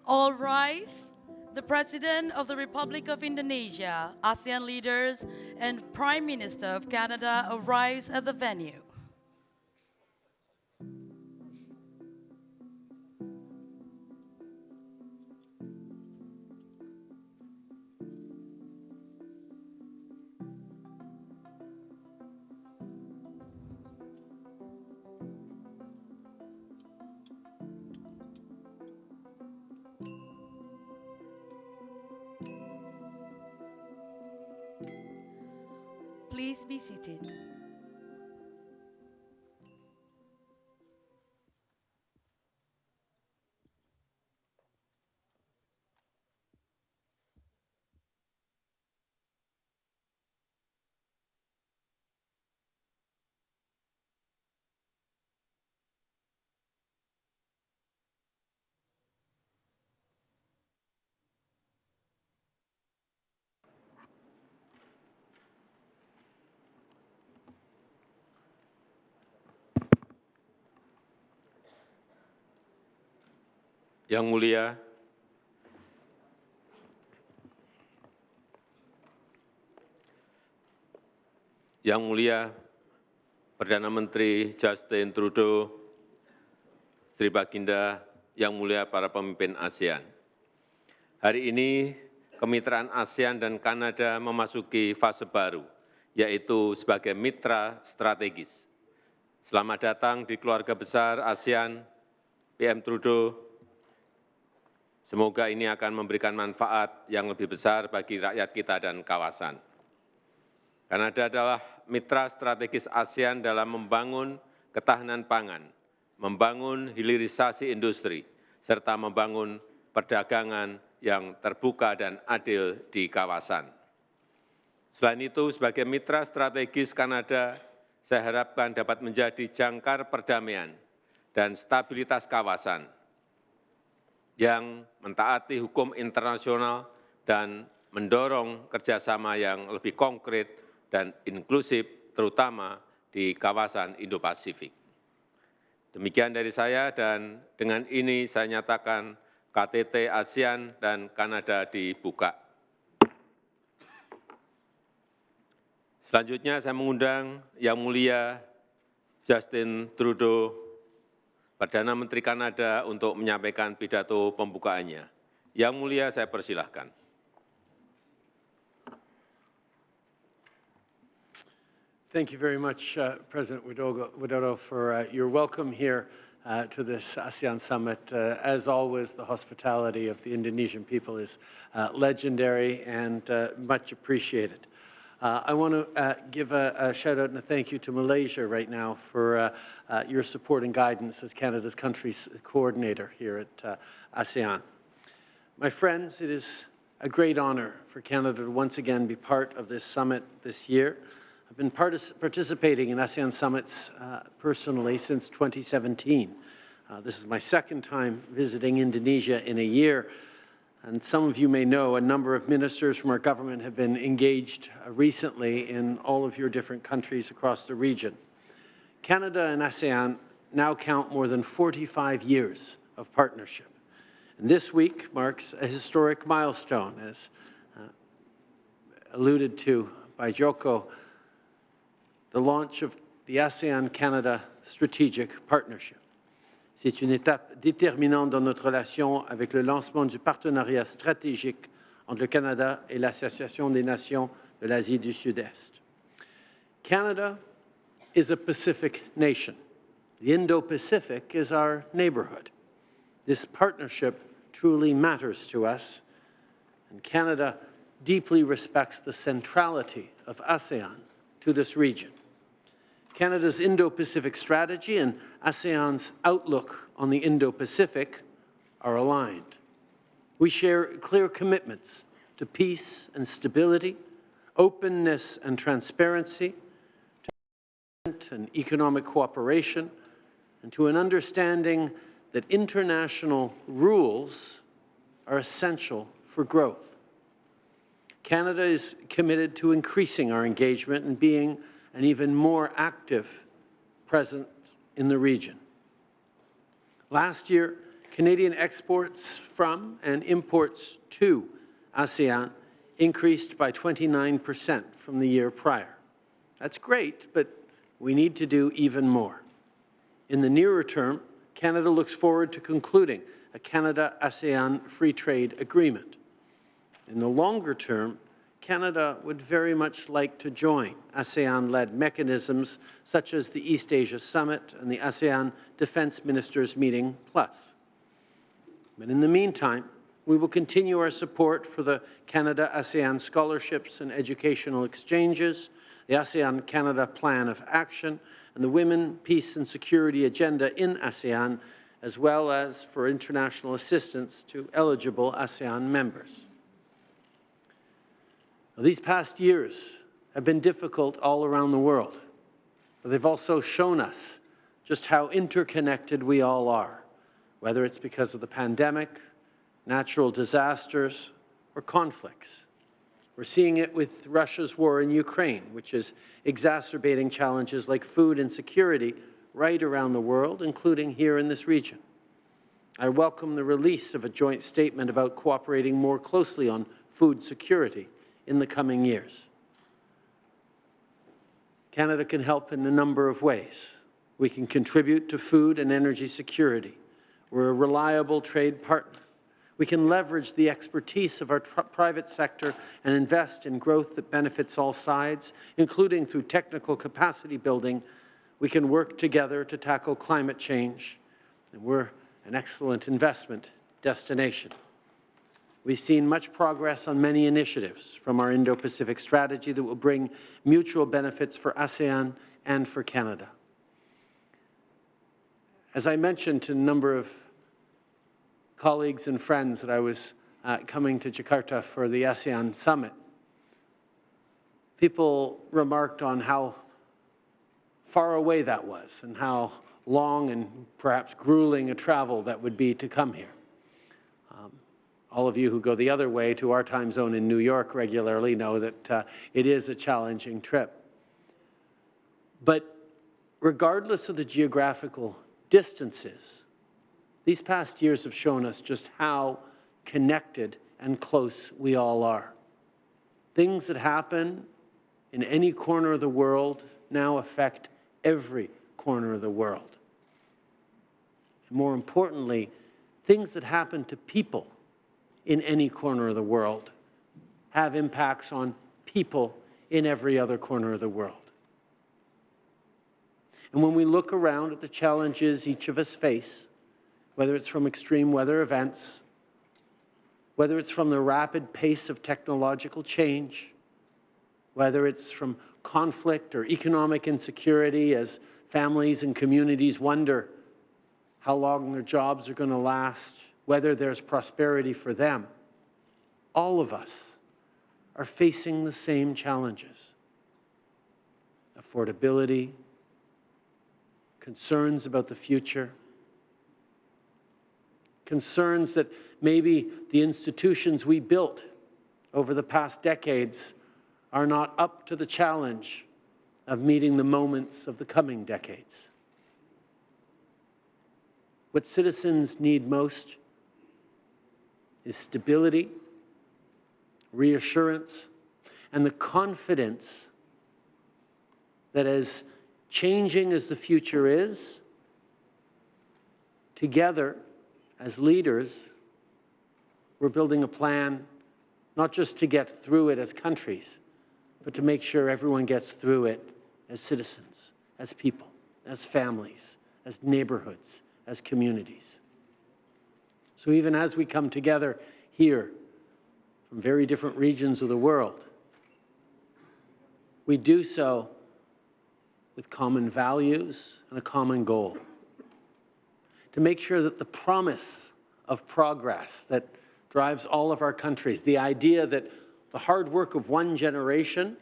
All rise. The President of the Republic of Indonesia, ASEAN leaders, and Prime Minister of Canada arrives at the venue. Please be seated. Yang Mulia, Perdana Menteri Justin Trudeau, Sri Baginda, Yang Mulia para pemimpin ASEAN. Hari ini, kemitraan ASEAN dan Kanada memasuki fase baru, yaitu sebagai mitra strategis. Selamat datang di keluarga besar ASEAN, PM Trudeau. Semoga ini akan memberikan manfaat yang lebih besar bagi rakyat kita dan kawasan. Kanada adalah mitra strategis ASEAN dalam membangun ketahanan pangan, membangun hilirisasi industri, serta membangun perdagangan yang terbuka dan adil di kawasan. Selain itu, sebagai mitra strategis Kanada, saya harapkan dapat menjadi jangkar perdamaian dan stabilitas kawasan yang mentaati hukum internasional dan mendorong kerjasama yang lebih konkret dan inklusif, terutama di kawasan Indo-Pasifik. Demikian dari saya, dan dengan ini saya nyatakan KTT ASEAN dan Kanada dibuka. Selanjutnya saya mengundang Yang Mulia Justin Trudeau, Perdana Menteri Kanada, untuk menyampaikan pidato pembukaannya. Yang Mulia, saya persilahkan. Thank you very much, President Widodo, for your welcome here to this ASEAN Summit. As always, the hospitality of the Indonesian people is legendary and much appreciated. I want to give a shout out and a thank you to Malaysia right now for your support and guidance as Canada's country coordinator here at ASEAN. My friends, it is a great honor for Canada to once again be part of this summit this year. I've been participating in ASEAN summits personally since 2017. This is my second time visiting Indonesia in a year. And some of you may know a number of ministers from our government have been engaged recently in all of your different countries across the region. Canada and ASEAN now count more than 45 years of partnership. And this week marks a historic milestone, as alluded to by Joko, the launch of the ASEAN-Canada Strategic Partnership. C'est une étape déterminante dans notre relation avec le lancement du partenariat stratégique entre le Canada et l'Association des Nations de l'Asie du Sud-Est. Canada is a Pacific nation. The Indo-Pacific is our neighborhood. This partnership truly matters to us, and Canada deeply respects the centrality of ASEAN to this region. Canada's Indo-Pacific strategy and ASEAN's outlook on the Indo-Pacific are aligned. We share clear commitments to peace and stability, openness and transparency, to development and economic cooperation, and to an understanding that international rules are essential for growth. Canada is committed to increasing our engagement and being an even more active presence in the region. Last year, Canadian exports from and imports to ASEAN increased by 29% from the year prior. That's great, but we need to do even more. In the nearer term, Canada looks forward to concluding a Canada-ASEAN Free Trade Agreement. In the longer term, Canada would very much like to join ASEAN-led mechanisms such as the East Asia Summit and the ASEAN Defense Ministers Meeting Plus. But in the meantime, we will continue our support for the Canada-ASEAN scholarships and educational exchanges, the ASEAN-Canada Plan of Action, and the Women, Peace and Security Agenda in ASEAN, as well as for international assistance to eligible ASEAN members. Now, these past years have been difficult all around the world, but they've also shown us just how interconnected we all are, whether it's because of the pandemic, natural disasters, or conflicts. We're seeing it with Russia's war in Ukraine, which is exacerbating challenges like food insecurity right around the world, including here in this region. I welcome the release of a joint statement about cooperating more closely on food security in the coming years. Canada can help in a number of ways. We can contribute to food and energy security. We're a reliable trade partner. We can leverage the expertise of our private sector and invest in growth that benefits all sides, including through technical capacity building. We can work together to tackle climate change, and we're an excellent investment destination. We've seen much progress on many initiatives from our Indo-Pacific strategy that will bring mutual benefits for ASEAN and for Canada. As I mentioned to a number of colleagues and friends that I was coming to Jakarta for the ASEAN Summit, people remarked on how far away that was and how long and perhaps grueling a travel that would be to come here. All of you who go the other way to our time zone in New York regularly know that it is a challenging trip. But regardless of the geographical distances, these past years have shown us just how connected and close we all are. Things that happen in any corner of the world now affect every corner of the world. And more importantly, things that happen to people in any corner of the world have impacts on people in every other corner of the world. And when we look around at the challenges each of us face, whether it's from extreme weather events, whether it's from the rapid pace of technological change, whether it's from conflict or economic insecurity as families and communities wonder how long their jobs are going to last, whether there's prosperity for them, all of us are facing the same challenges. Affordability, concerns about the future, concerns that maybe the institutions we built over the past decades are not up to the challenge of meeting the moments of the coming decades. What citizens need most is stability, reassurance, and the confidence that as changing as the future is, together as leaders, we're building a plan not just to get through it as countries, but to make sure everyone gets through it as citizens, as people, as families, as neighborhoods, as communities. So even as we come together here from very different regions of the world, we do so with common values and a common goal. To make sure that the promise of progress that drives all of our countries, the idea that the hard work of one generation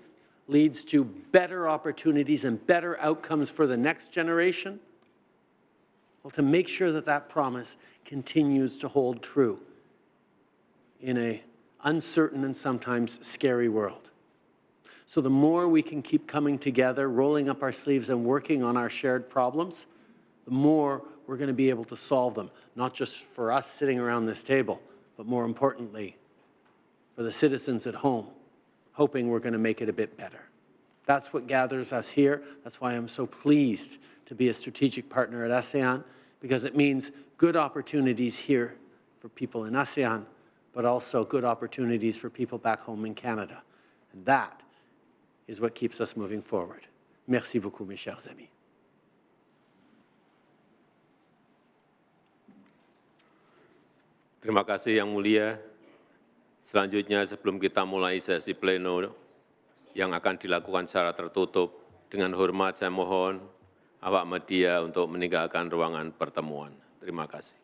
leads to better opportunities and better outcomes for the next generation, well, to make sure that that promise continues to hold true in an uncertain and sometimes scary world. So the more we can keep coming together, rolling up our sleeves and working on our shared problems, the more we're going to be able to solve them, not just for us sitting around this table, but more importantly, for the citizens at home, hoping we're going to make it a bit better. That's what gathers us here. That's why I'm so pleased to be a strategic partner at ASEAN, because it means good opportunities here for people in ASEAN, but also good opportunities for people back home in Canada. And that is what keeps us moving forward. Merci beaucoup, mes chers amis. Terima kasih Yang Mulia. Selanjutnya sebelum kita mulai sesi pleno yang akan dilakukan secara tertutup, dengan hormat saya mohon awak media untuk meninggalkan ruangan pertemuan. Terima kasih.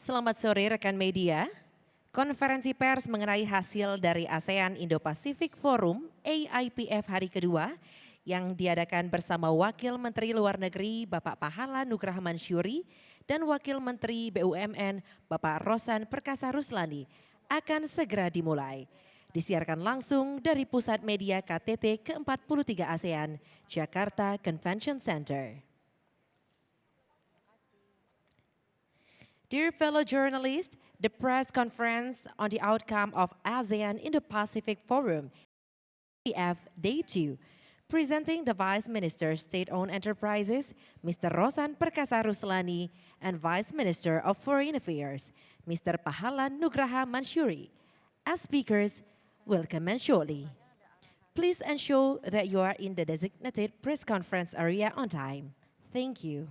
Selamat sore rekan media. Konferensi pers mengenai hasil dari ASEAN Indo-Pacific Forum AIPF hari kedua yang diadakan bersama Wakil Menteri Luar Negeri Bapak Pahala Nugraha Mansyuri dan Wakil Menteri BUMN Bapak Rosan Perkasa Ruslani akan segera dimulai. Disiarkan langsung dari Pusat Media KTT ke-43 ASEAN, Jakarta Convention Center. Dear fellow journalists, the press conference on the outcome of ASEAN Indo-Pacific Forum, AIPF Day 2, presenting the Vice Minister State-Owned Enterprises, Mr. Rosan Perkasa Ruslani, and Vice Minister of Foreign Affairs, Mr. Pahala Nugraha Mansyuri. As speakers, will commence shortly. Please ensure that you are in the designated press conference area on time. Thank you.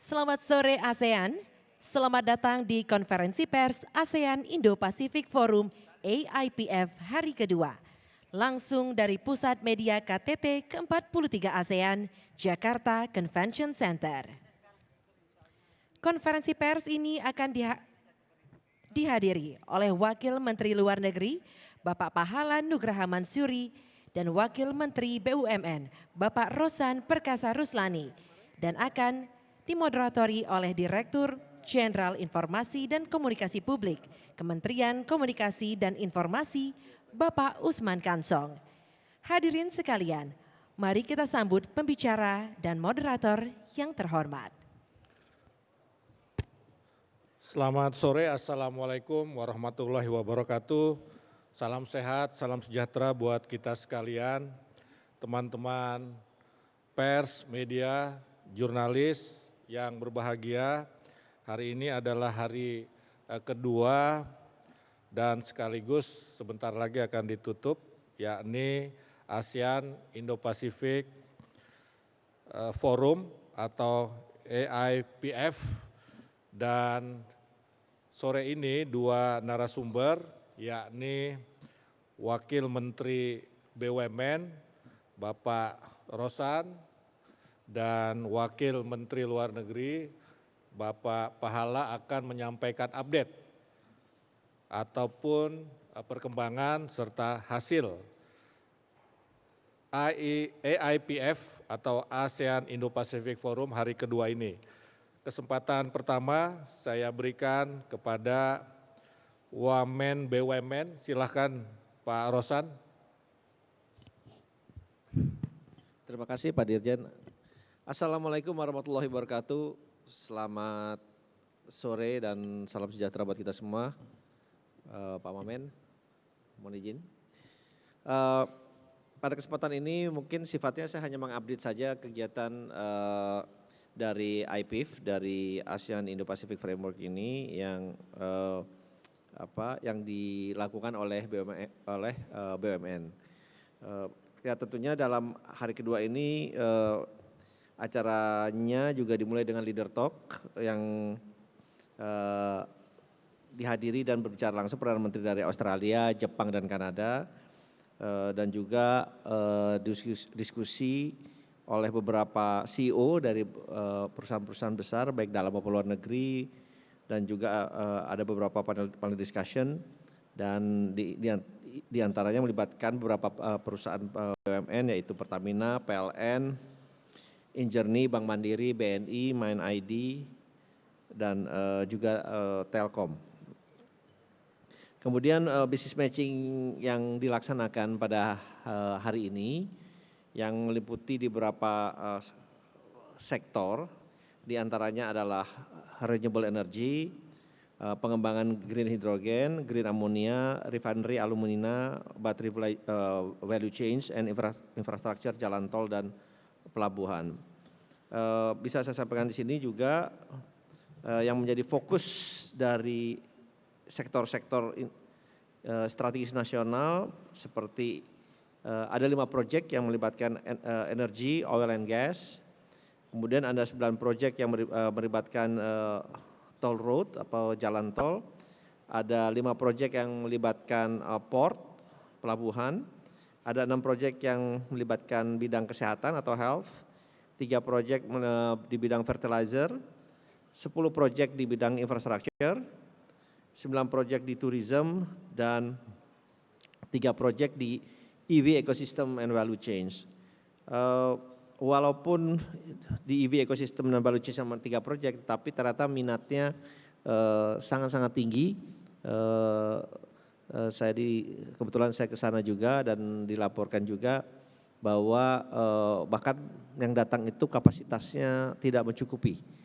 Selamat sore ASEAN, selamat datang di konferensi pers ASEAN Indo-Pacific Forum AIPF hari kedua. Langsung dari Pusat Media KTT ke-43 ASEAN, Jakarta Convention Center. Konferensi pers ini akan dihadiri oleh Wakil Menteri Luar Negeri Bapak Pahala Nugraha Mansyuri dan Wakil Menteri BUMN Bapak Rosan Perkasa Ruslani dan akan dimoderatori oleh Direktur Jenderal Informasi dan Komunikasi Publik, Kementerian Komunikasi dan Informasi, Bapak Usman Kansong. Hadirin sekalian, mari kita sambut pembicara dan moderator yang terhormat. Selamat sore, Assalamualaikum warahmatullahi wabarakatuh. Salam sehat, salam sejahtera buat kita sekalian, teman-teman pers, media, jurnalis, yang berbahagia. Hari ini adalah hari kedua dan sekaligus sebentar lagi akan ditutup, yakni ASEAN Indo-Pacific Forum atau AIPF. Dan sore ini dua narasumber, yakni Wakil Menteri BUMN Bapak Rosan dan Wakil Menteri Luar Negeri Bapak Pahala akan menyampaikan update ataupun perkembangan serta hasil AIPF atau ASEAN Indo-Pacific Forum hari kedua ini. Kesempatan pertama saya berikan kepada Wamen BUMN, silahkan Pak Rosan. Terima kasih Pak Dirjen. Assalamualaikum warahmatullahi wabarakatuh. Selamat sore dan salam sejahtera buat kita semua. Pak Wamen, mohon izin. Pada kesempatan ini mungkin sifatnya saya hanya mengupdate saja kegiatan dari IPF, dari ASEAN Indo-Pacific Framework ini yang dilakukan oleh BUMN. Ya tentunya dalam hari kedua ini acaranya juga dimulai dengan leader talk yang dihadiri dan berbicara langsung Perdana Menteri dari Australia, Jepang dan Kanada dan juga diskusi oleh beberapa CEO dari perusahaan-perusahaan besar baik dalam maupun luar negeri dan juga ada beberapa panel discussion dan di antaranya melibatkan beberapa perusahaan BUMN yaitu Pertamina, PLN, Injourney, Bank Mandiri, BNI, Main ID, dan juga Telkom. Kemudian business matching yang dilaksanakan pada hari ini yang meliputi di beberapa sektor, di antaranya adalah renewable energy, pengembangan green hydrogen, green ammonia, refinery alumina, battery value chains, and infrastructure jalan tol dan pelabuhan. Bisa saya sampaikan di sini juga yang menjadi fokus dari sektor-sektor strategis nasional seperti ada 5 proyek yang melibatkan energi, oil and gas, kemudian ada 9 proyek yang melibatkan toll road atau jalan tol, ada 5 proyek yang melibatkan port, pelabuhan, ada 6 proyek yang melibatkan bidang kesehatan atau health, 3 proyek di bidang fertilizer, 10 proyek di bidang infrastruktur, 9 proyek di tourism, dan 3 proyek di EV ecosystem and value chains. Walaupun di EV ecosystem dan value chain sama 3 proyek, tapi ternyata minatnya sangat-sangat tinggi. Kebetulan saya ke sana juga dan dilaporkan juga bahwa bahkan yang datang itu kapasitasnya tidak mencukupi.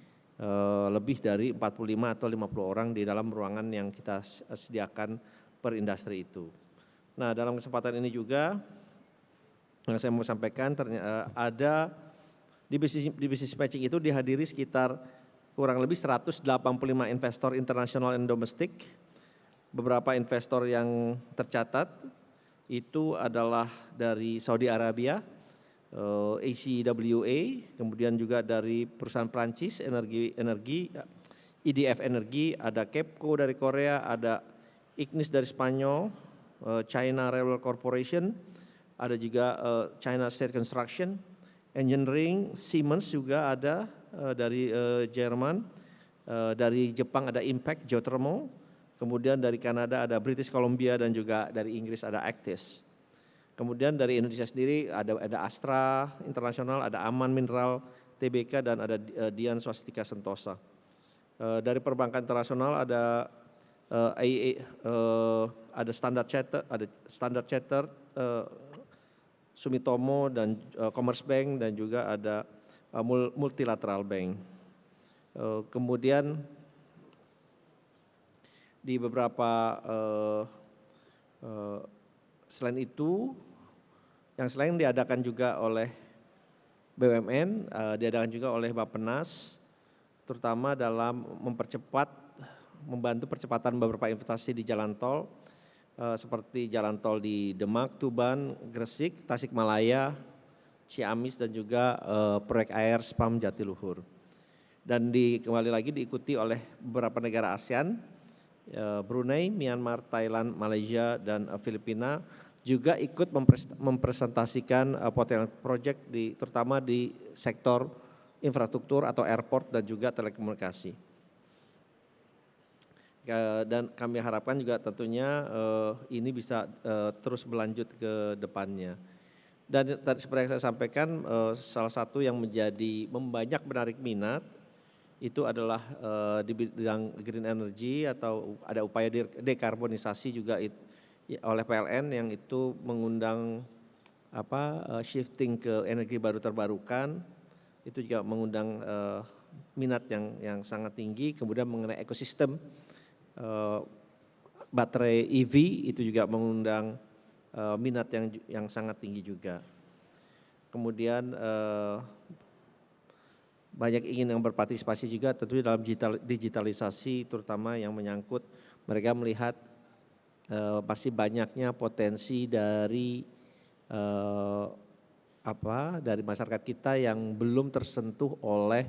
Lebih dari 45 atau 50 orang di dalam ruangan yang kita sediakan per industri itu. Nah, dalam kesempatan ini juga yang saya mau sampaikan ada di bisnis matching itu dihadiri sekitar kurang lebih 185 investor internasional dan domestik. Beberapa investor yang tercatat itu adalah dari Saudi Arabia, ACWA, kemudian juga dari perusahaan Prancis energi, EDF Energi, ada KEPCO dari Korea, ada Ignis dari Spanyol, China Railway Corporation, ada juga China State Construction, Engineering, Siemens juga ada dari Jerman, dari Jepang ada Impact Geothermal, kemudian dari Kanada ada British Columbia dan juga dari Inggris ada Actis. Kemudian dari Indonesia sendiri ada Astra Internasional, ada Aman Mineral, TBK, dan ada Dian Swastika Sentosa. Dari perbankan internasional ada ada Standard Chartered, Sumitomo dan Commerce Bank, dan juga ada Multilateral Bank. Kemudian di beberapa selain itu, yang selain diadakan juga oleh BUMN, diadakan juga oleh Bappenas, terutama dalam membantu percepatan beberapa investasi di jalan tol, seperti jalan tol di Demak, Tuban, Gresik, Tasikmalaya, Ciamis, dan juga proyek air Spam Jatiluhur. Dan kembali lagi diikuti oleh beberapa negara ASEAN, Brunei, Myanmar, Thailand, Malaysia, dan Filipina juga ikut mempresentasikan potensial proyek terutama di sektor infrastruktur atau airport dan juga telekomunikasi. Dan kami harapkan juga tentunya ini bisa terus berlanjut ke depannya. Dan tadi seperti yang saya sampaikan, salah satu yang banyak menarik minat itu adalah di bidang green energy atau ada upaya dekarbonisasi juga oleh PLN yang itu mengundang shifting ke energi baru terbarukan, itu juga mengundang minat yang sangat tinggi. Kemudian mengenai ekosistem baterai EV itu juga mengundang minat yang sangat tinggi juga. Kemudian banyak ingin yang berpartisipasi juga tentunya dalam digitalisasi, terutama yang menyangkut mereka melihat pasti banyaknya potensi dari dari masyarakat kita yang belum tersentuh oleh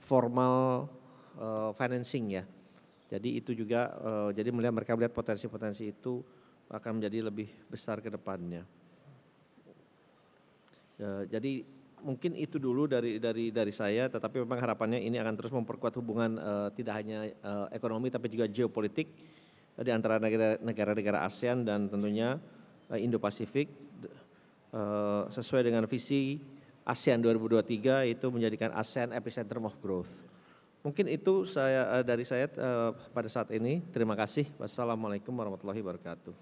formal financing ya. Jadi itu juga jadi mereka melihat potensi-potensi itu akan menjadi lebih besar ke depannya. Jadi mungkin itu dulu dari saya, tetapi memang harapannya ini akan terus memperkuat hubungan tidak hanya ekonomi tapi juga geopolitik di antara negara-negara ASEAN dan tentunya Indo-Pasifik sesuai dengan visi ASEAN 2023 itu menjadikan ASEAN epicentrum of growth. Mungkin itu dari saya pada saat ini. Terima kasih. Wassalamualaikum warahmatullahi wabarakatuh.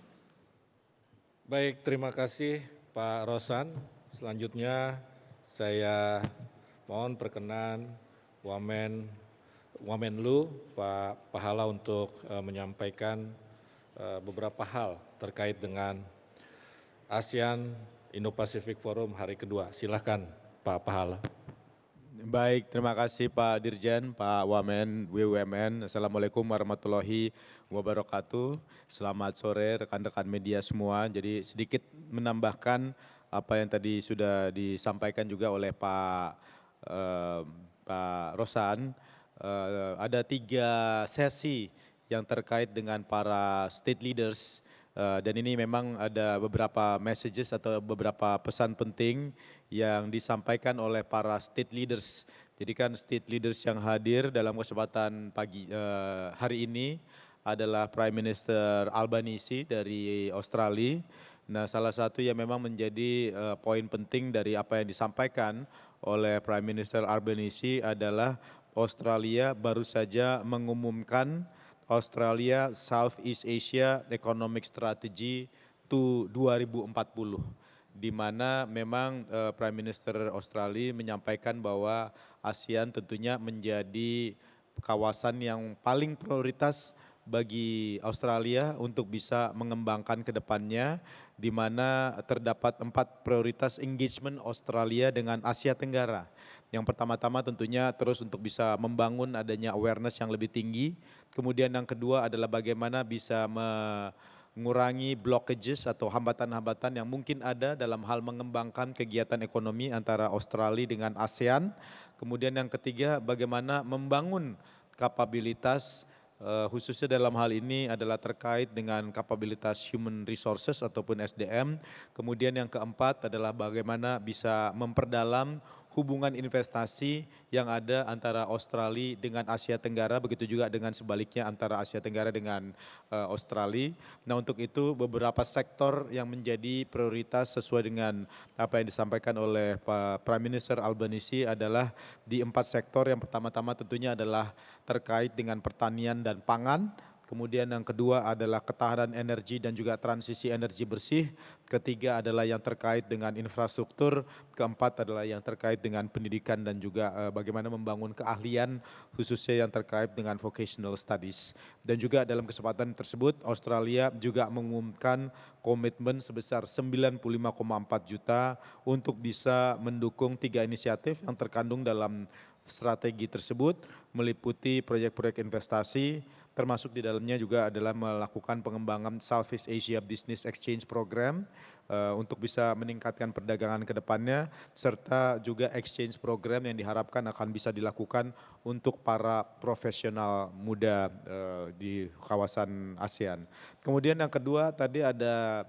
Baik, terima kasih Pak Rosan. Selanjutnya saya mohon perkenan Wamenlu Pak Pahala untuk menyampaikan beberapa hal terkait dengan ASEAN Indo-Pacific Forum hari kedua. Silakan Pak Pahala. Baik, terima kasih Pak Dirjen, Pak Wamen, BUMN. Assalamualaikum warahmatullahi wabarakatuh. Selamat sore rekan-rekan media semua. Jadi sedikit menambahkan apa yang tadi sudah disampaikan juga oleh Pak Rosan. Ada 3 sesi yang terkait dengan para state leaders. Dan ini memang ada beberapa messages atau beberapa pesan penting yang disampaikan oleh para state leaders. Jadi kan state leaders yang hadir dalam kesempatan hari ini adalah Prime Minister Albanese dari Australia. Nah, salah satu yang memang menjadi poin penting dari apa yang disampaikan oleh Prime Minister Albanese adalah Australia baru saja mengumumkan Australia Southeast Asia Economic Strategy to 2040, di mana memang Prime Minister Australia menyampaikan bahwa ASEAN tentunya menjadi kawasan yang paling prioritas bagi Australia untuk bisa mengembangkan ke depannya, di mana terdapat 4 prioritas engagement Australia dengan Asia Tenggara. Yang pertama-tama tentunya terus untuk bisa membangun adanya awareness yang lebih tinggi. Kemudian yang kedua adalah bagaimana bisa mengurangi blockages atau hambatan-hambatan yang mungkin ada dalam hal mengembangkan kegiatan ekonomi antara Australia dengan ASEAN. Kemudian yang ketiga bagaimana membangun kapabilitas khususnya dalam hal ini adalah terkait dengan kapabilitas human resources ataupun SDM. Kemudian yang keempat adalah bagaimana bisa memperdalam hubungan investasi yang ada antara Australia dengan Asia Tenggara, begitu juga dengan sebaliknya antara Asia Tenggara dengan Australia. Nah, untuk itu beberapa sektor yang menjadi prioritas sesuai dengan apa yang disampaikan oleh Pak Prime Minister Albanese adalah di 4 sektor. Yang pertama-tama tentunya adalah terkait dengan pertanian dan pangan. Kemudian yang kedua adalah ketahanan energi dan juga transisi energi bersih. Ketiga adalah yang terkait dengan infrastruktur. Keempat adalah yang terkait dengan pendidikan dan juga bagaimana membangun keahlian khususnya yang terkait dengan vocational studies. Dan juga dalam kesempatan tersebut Australia juga mengumumkan komitmen sebesar 95,4 juta untuk bisa mendukung 3 inisiatif yang terkandung dalam strategi tersebut, meliputi proyek-proyek investasi, termasuk di dalamnya juga adalah melakukan pengembangan Southeast Asia Business Exchange Program untuk bisa meningkatkan perdagangan ke depannya, serta juga exchange program yang diharapkan akan bisa dilakukan untuk para profesional muda di kawasan ASEAN. Kemudian yang kedua tadi ada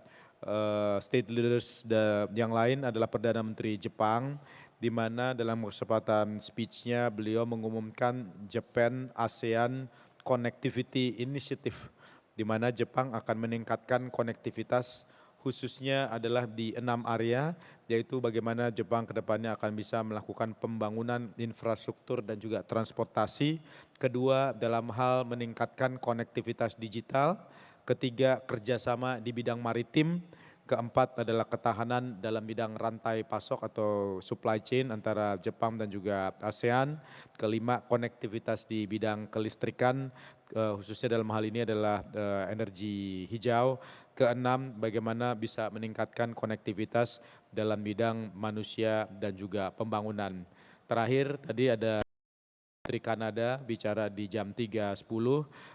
state leaders yang lain adalah Perdana Menteri Jepang, di mana dalam kesempatan speech-nya beliau mengumumkan Japan ASEAN Connectivity Initiative, di mana Jepang akan meningkatkan konektivitas khususnya adalah di 6 area, yaitu bagaimana Jepang ke depannya akan bisa melakukan pembangunan infrastruktur dan juga transportasi. Kedua, dalam hal meningkatkan konektivitas digital. Ketiga, kerjasama di bidang maritim. Keempat adalah ketahanan dalam bidang rantai pasok atau supply chain antara Jepang dan juga ASEAN. Kelima, konektivitas di bidang kelistrikan, khususnya dalam hal ini adalah energi hijau. Keenam, bagaimana bisa meningkatkan konektivitas dalam bidang manusia dan juga pembangunan. Terakhir, tadi ada Menteri Kanada bicara di jam 3.10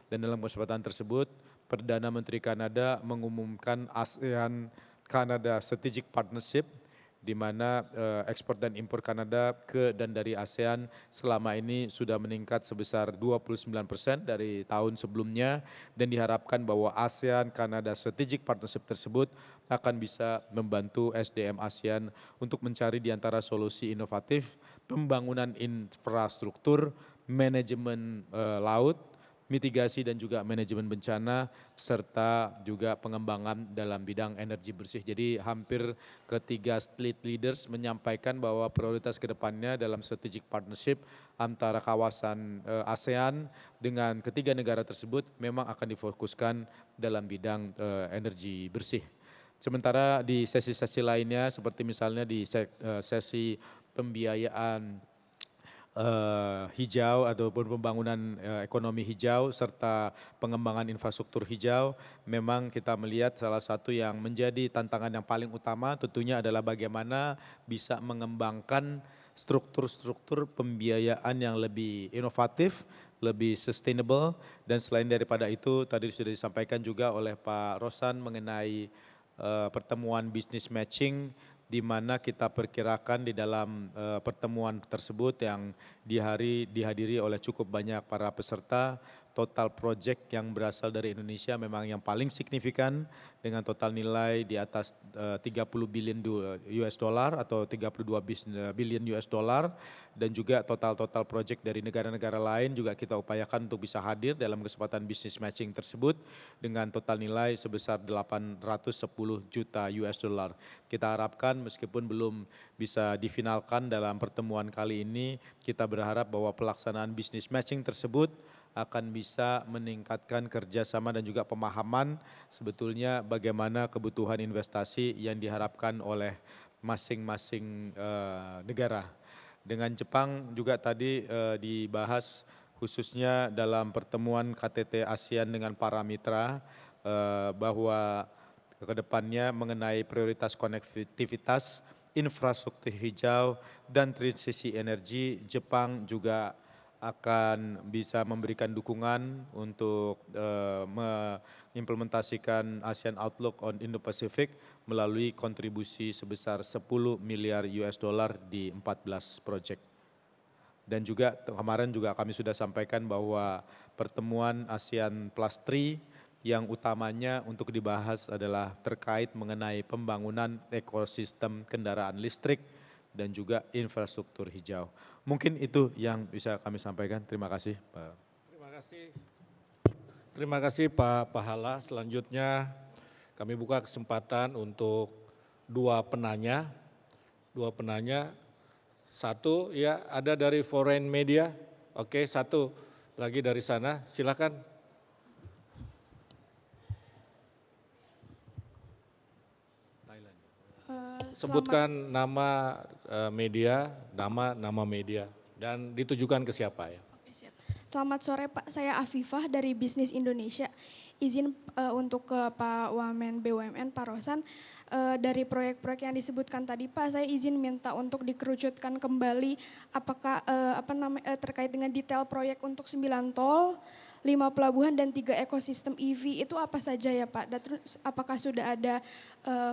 dan dalam kesempatan tersebut Perdana Menteri Kanada mengumumkan ASEAN Canada Strategic Partnership, di mana ekspor dan impor Kanada ke dan dari ASEAN selama ini sudah meningkat sebesar 29% dari tahun sebelumnya, dan diharapkan bahwa ASEAN Canada Strategic Partnership tersebut akan bisa membantu SDM ASEAN untuk mencari di antara solusi inovatif, pembangunan infrastruktur, manajemen laut, mitigasi dan juga manajemen bencana, serta juga pengembangan dalam bidang energi bersih. Jadi hampir ketiga state leaders menyampaikan bahwa prioritas ke depannya dalam strategic partnership antara kawasan ASEAN dengan ketiga negara tersebut memang akan difokuskan dalam bidang energi bersih. Sementara di sesi-sesi lainnya seperti misalnya di sesi pembiayaan hijau ataupun pembangunan ekonomi hijau serta pengembangan infrastruktur hijau, memang kita melihat salah satu yang menjadi tantangan yang paling utama tentunya adalah bagaimana bisa mengembangkan struktur-struktur pembiayaan yang lebih inovatif, lebih sustainable, dan selain daripada itu tadi sudah disampaikan juga oleh Pak Rosan mengenai pertemuan business matching, di mana kita perkirakan di dalam pertemuan tersebut yang dihadiri oleh cukup banyak para peserta, total project yang berasal dari Indonesia memang yang paling signifikan dengan total nilai di atas 30 billion US dollar atau 32 billion US dollar, dan juga total project dari negara-negara lain juga kita upayakan untuk bisa hadir dalam kesempatan business matching tersebut dengan total nilai sebesar 810 juta US dollar. Kita harapkan meskipun belum bisa difinalkan dalam pertemuan kali ini, kita berharap bahwa pelaksanaan business matching tersebut akan bisa meningkatkan kerjasama dan juga pemahaman sebetulnya bagaimana kebutuhan investasi yang diharapkan oleh masing-masing negara. Dengan Jepang juga tadi dibahas khususnya dalam pertemuan KTT ASEAN dengan para mitra bahwa kedepannya mengenai prioritas konektivitas, infrastruktur hijau, dan transisi energi, Jepang juga akan bisa memberikan dukungan untuk mengimplementasikan ASEAN Outlook on Indo-Pacific melalui kontribusi sebesar 10 miliar US dollar di 14 proyek. Dan juga kemarin juga kami sudah sampaikan bahwa pertemuan ASEAN Plus 3 yang utamanya untuk dibahas adalah terkait mengenai pembangunan ekosistem kendaraan listrik dan juga infrastruktur hijau. Mungkin itu yang bisa kami sampaikan. Terima kasih, Pak. Terima kasih Pak Pahala. Selanjutnya kami buka kesempatan untuk dua penanya. Satu ya ada dari foreign media. Oke, satu lagi dari sana. Silakan. Sebutkan nama media, nama media, dan ditujukan ke siapa ya. Oke, siap. Selamat sore Pak, saya Afifah dari Bisnis Indonesia. Izin untuk ke Pak Wamen BUMN, Pak Rosan, dari proyek-proyek yang disebutkan tadi Pak, saya izin minta untuk dikerucutkan kembali apakah terkait dengan detail proyek untuk 9 tol, 5 pelabuhan dan 3 ekosistem EV itu apa saja ya Pak? Dan terus apakah sudah ada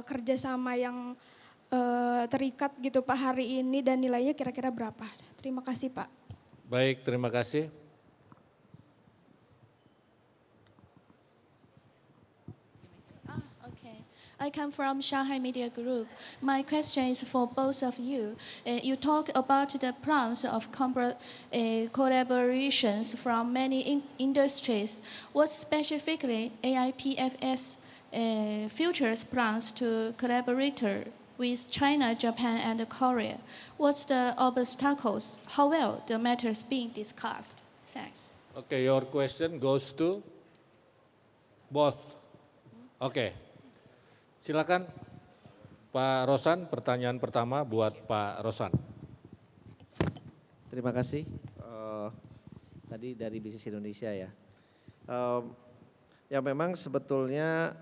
kerjasama yang terikat gitu Pak hari ini dan nilainya kira-kira berapa? Terima kasih Pak. Baik, terima kasih. I come from Shanghai Media Group. My question is for both of you. You talk about the plans of collaborations from many industries. What specifically AIPFS futures plans to collaborate with China, Japan, and Korea? What's the obstacles? How well the matters being discussed? Thanks. Okay, your question goes to both. Okay. Silakan Pak Rosan, pertanyaan pertama buat Pak Rosan. Terima kasih. Tadi dari Bisnis Indonesia ya. Ya memang sebetulnya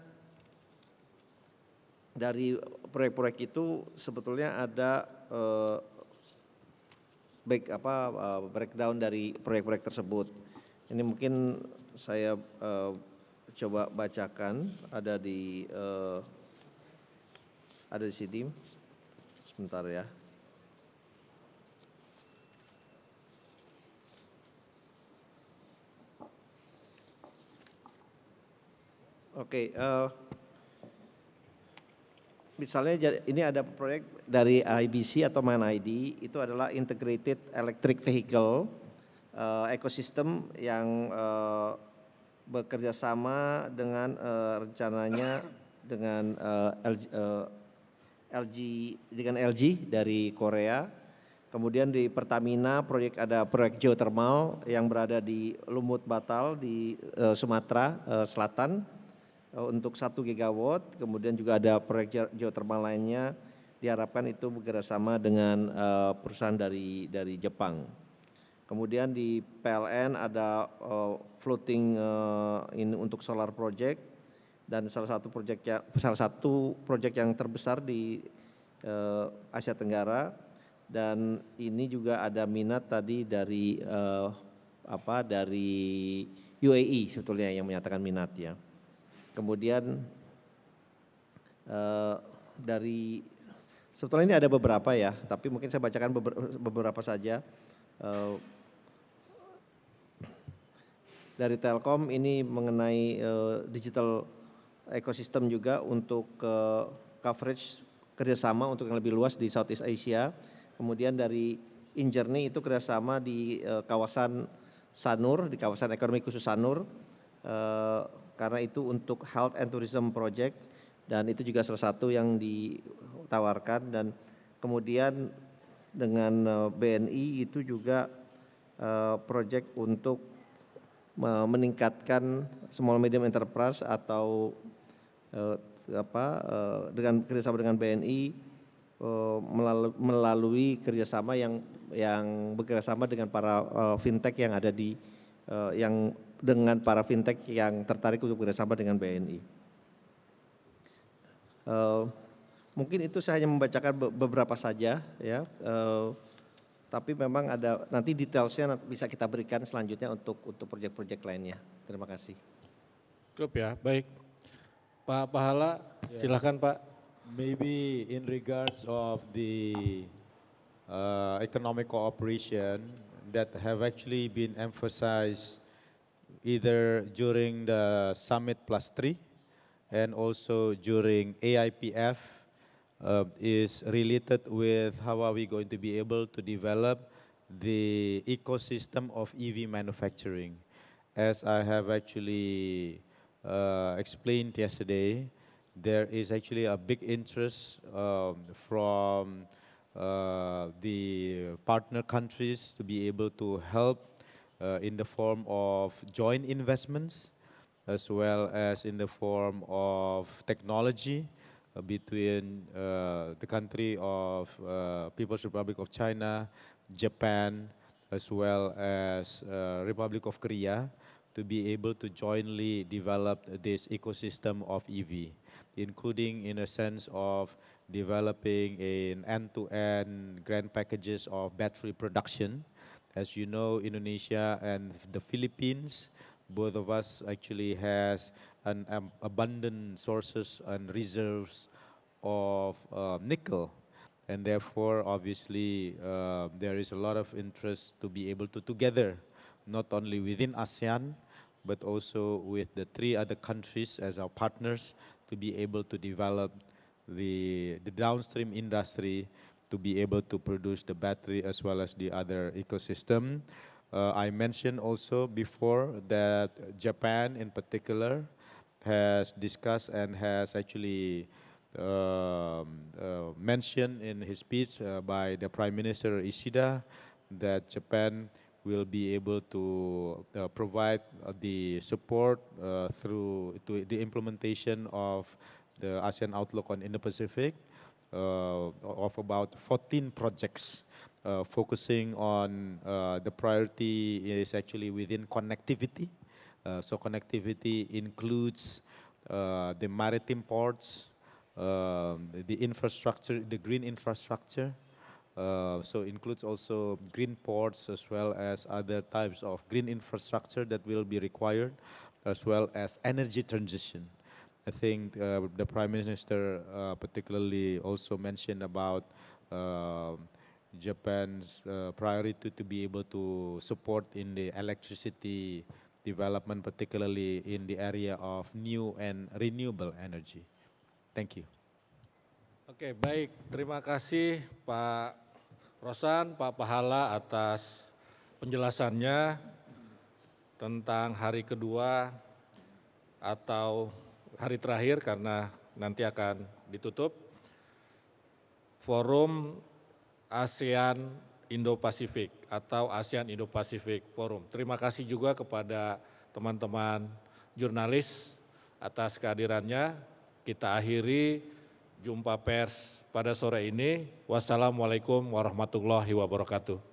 dari proyek-proyek itu sebetulnya ada breakdown dari proyek-proyek tersebut. Ini mungkin saya coba bacakan, ada di sini. Sebentar ya. Oke, misalnya ini ada proyek dari IBC atau MAN ID, itu adalah Integrated Electric Vehicle ekosistem yang bekerja sama dengan rencananya dengan LG dari Korea. Kemudian di Pertamina ada proyek geothermal yang berada di Lumut Batal di Sumatera Selatan untuk 1 gigawatt. Kemudian juga ada proyek geothermal lainnya, diharapkan itu bekerjasama dengan perusahaan dari Jepang. Kemudian di PLN ada floating ini untuk solar project, dan salah satu proyek yang terbesar di Asia Tenggara, dan ini juga ada minat tadi dari dari UAE sebetulnya yang menyatakan minat ya. Kemudian dari sebetulnya ini ada beberapa ya, tapi mungkin saya bacakan beberapa saja. Dari Telkom ini mengenai digital ekosistem juga untuk coverage kerjasama untuk yang lebih luas di Southeast Asia. Kemudian dari Injourney itu kerjasama di kawasan Sanur, di kawasan ekonomi khusus Sanur, karena itu untuk Health and Tourism Project, dan itu juga salah satu yang ditawarkan. Dan kemudian dengan BNI itu juga project untuk meningkatkan small medium enterprise atau dengan kerjasama dengan BNI melalui kerjasama yang bekerjasama dengan para fintech yang ada dengan para fintech yang tertarik untuk bekerjasama dengan BNI. Mungkin itu saya hanya membacakan beberapa saja ya, tapi memang ada nanti detailsnya bisa kita berikan selanjutnya untuk proyek-proyek lainnya. Terima kasih. Cukup ya, baik. Pak Pahala, silakan Pak. Maybe in regards of the economic cooperation that have actually been emphasized either during the Summit +3 and also during AIPF is related with how are we going to be able to develop the ecosystem of EV manufacturing. As I have actually explained yesterday, there is actually a big interest from the partner countries to be able to help in the form of joint investments as well as in the form of technology between the country of People's Republic of China, Japan, as well as Republic of Korea, to be able to jointly develop this ecosystem of EV, including in a sense of developing an end-to-end grand packages of battery production. As you know, Indonesia and the Philippines, both of us actually has an abundant sources and reserves of nickel. And therefore, obviously, there is a lot of interest to be able to together, not only within ASEAN, but also with the 3 other countries as our partners, to be able to develop the downstream industry to be able to produce the battery as well as the other ecosystem. I mentioned also before that Japan in particular has discussed and has actually mentioned in his speech by the Prime Minister Ishida that Japan will be able to provide the support through the implementation of the ASEAN Outlook on Indo-Pacific of about 14 projects focusing on the priority is actually within connectivity. So connectivity includes the maritime ports, the infrastructure, the green infrastructure. So includes also green ports as well as other types of green infrastructure that will be required, as well as energy transition. I think the Prime Minister particularly also mentioned about Japan's priority to be able to support in the electricity development, particularly in the area of new and renewable energy. Thank you. Oke, baik. Terima kasih Pak Rosan, Pak Pahala atas penjelasannya tentang hari kedua atau hari terakhir karena nanti akan ditutup, Forum ASEAN Indo-Pasifik atau ASEAN Indo-Pasifik Forum. Terima kasih juga kepada teman-teman jurnalis atas kehadirannya. Kita akhiri jumpa pers pada sore ini. Wassalamualaikum warahmatullahi wabarakatuh.